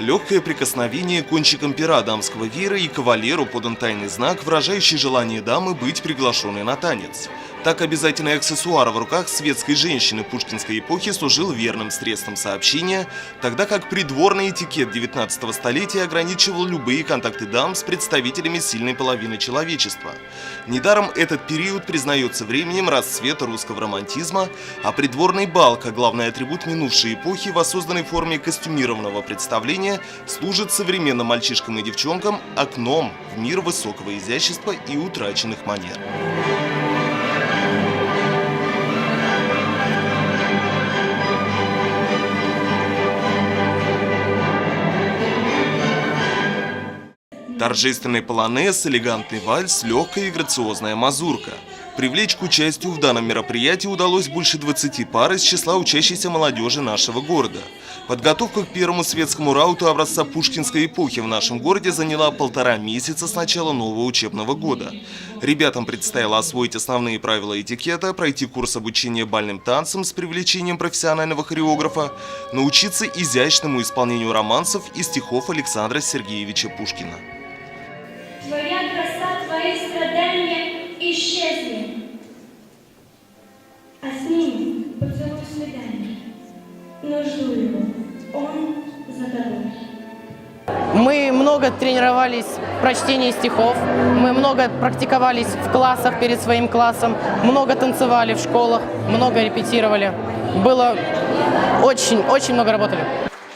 Легкое прикосновение кончиком пера дамского веера, и кавалеру подан тайный знак, выражающий желание дамы быть приглашенной на танец. Так обязательный аксессуар в руках светской женщины пушкинской эпохи служил верным средством сообщения, тогда как придворный этикет 19 столетия ограничивал любые контакты дам с представителями сильной половины человечества. Недаром этот период признается временем расцвета русского романтизма, а придворный бал, как главный атрибут минувшей эпохи, воссозданной в форме костюмированного представления, служит современным мальчишкам и девчонкам окном в мир высокого изящества и утраченных манер. Торжественный полонез, элегантный вальс, легкая и грациозная мазурка. Привлечь к участию в данном мероприятии удалось больше 20 пар из числа учащейся молодежи нашего города. Подготовка к первому светскому рауту образца пушкинской эпохи в нашем городе заняла 1,5 месяца с начала нового учебного года. Ребятам предстояло освоить основные правила этикета, пройти курс обучения бальным танцам с привлечением профессионального хореографа, научиться изящному исполнению романсов и стихов Александра Сергеевича Пушкина. Твоя краса, твои страдания исчезли, а с ним поцелуй свидания. Но жду его, он за тобой. Мы много тренировались в прочтении стихов, мы много практиковались в классах перед своим классом, много танцевали в школах, много репетировали. Было очень много работали.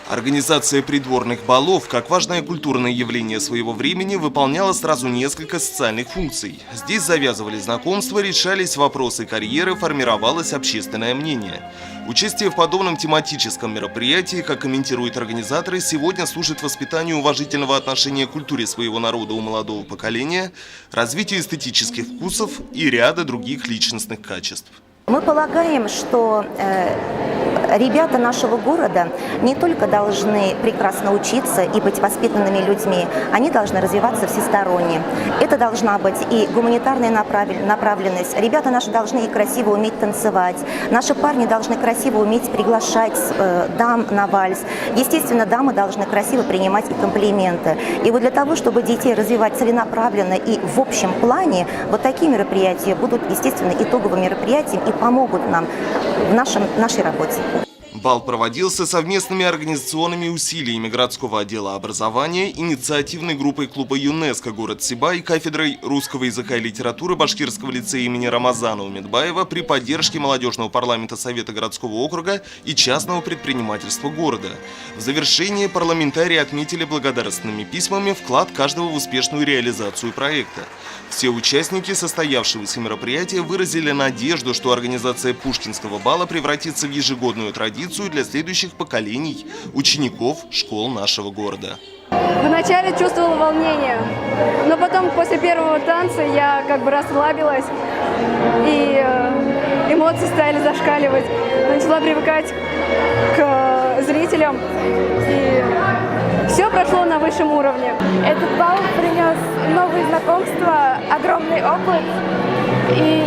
Организация придворных балов, как важное культурное явление своего времени, выполняла сразу несколько социальных функций. Здесь завязывались знакомства, решались вопросы карьеры, формировалось общественное мнение. Участие в подобном тематическом мероприятии, как комментируют организаторы, сегодня служит воспитанию уважительного отношения к культуре своего народа у молодого поколения, развитию эстетических вкусов и ряда других личностных качеств. Мы полагаем, что ребята нашего города не только должны прекрасно учиться и быть воспитанными людьми, они должны развиваться всесторонне. Это должна быть и гуманитарная направленность. Ребята наши должны и красиво уметь танцевать. Наши парни должны красиво уметь приглашать дам на вальс. Естественно, дамы должны красиво принимать и комплименты. И вот для того, чтобы детей развивать целенаправленно и в общем плане, вот такие мероприятия будут, естественно, итоговым мероприятием и помогут нам в нашей работе. Бал проводился совместными организационными усилиями городского отдела образования, инициативной группой клуба ЮНЕСКО «Город Сибай», кафедрой русского языка и литературы Башкирского лицея имени Рамазана Умедбаева при поддержке молодежного парламента Совета городского округа и частного предпринимательства города. В завершении парламентарии отметили благодарственными письмами вклад каждого в успешную реализацию проекта. Все участники состоявшегося мероприятия выразили надежду, что организация Пушкинского бала превратится в ежегодную традицию для следующих поколений учеников школ нашего города. Вначале чувствовала волнение, но потом после первого танца я как бы расслабилась, и эмоции стали зашкаливать. Начала привыкать к зрителям, и все прошло на высшем уровне. Этот бал принес новые знакомства, огромный опыт и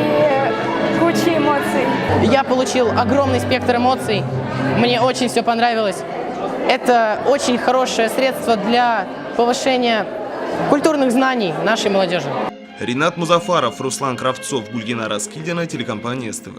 кучу эмоций. Я получил огромный спектр эмоций, мне очень все понравилось. Это очень хорошее средство для повышения культурных знаний нашей молодежи. Ринат Музафаров, Руслан Кравцов, Гульгина Раскидина, телекомпания СТВ.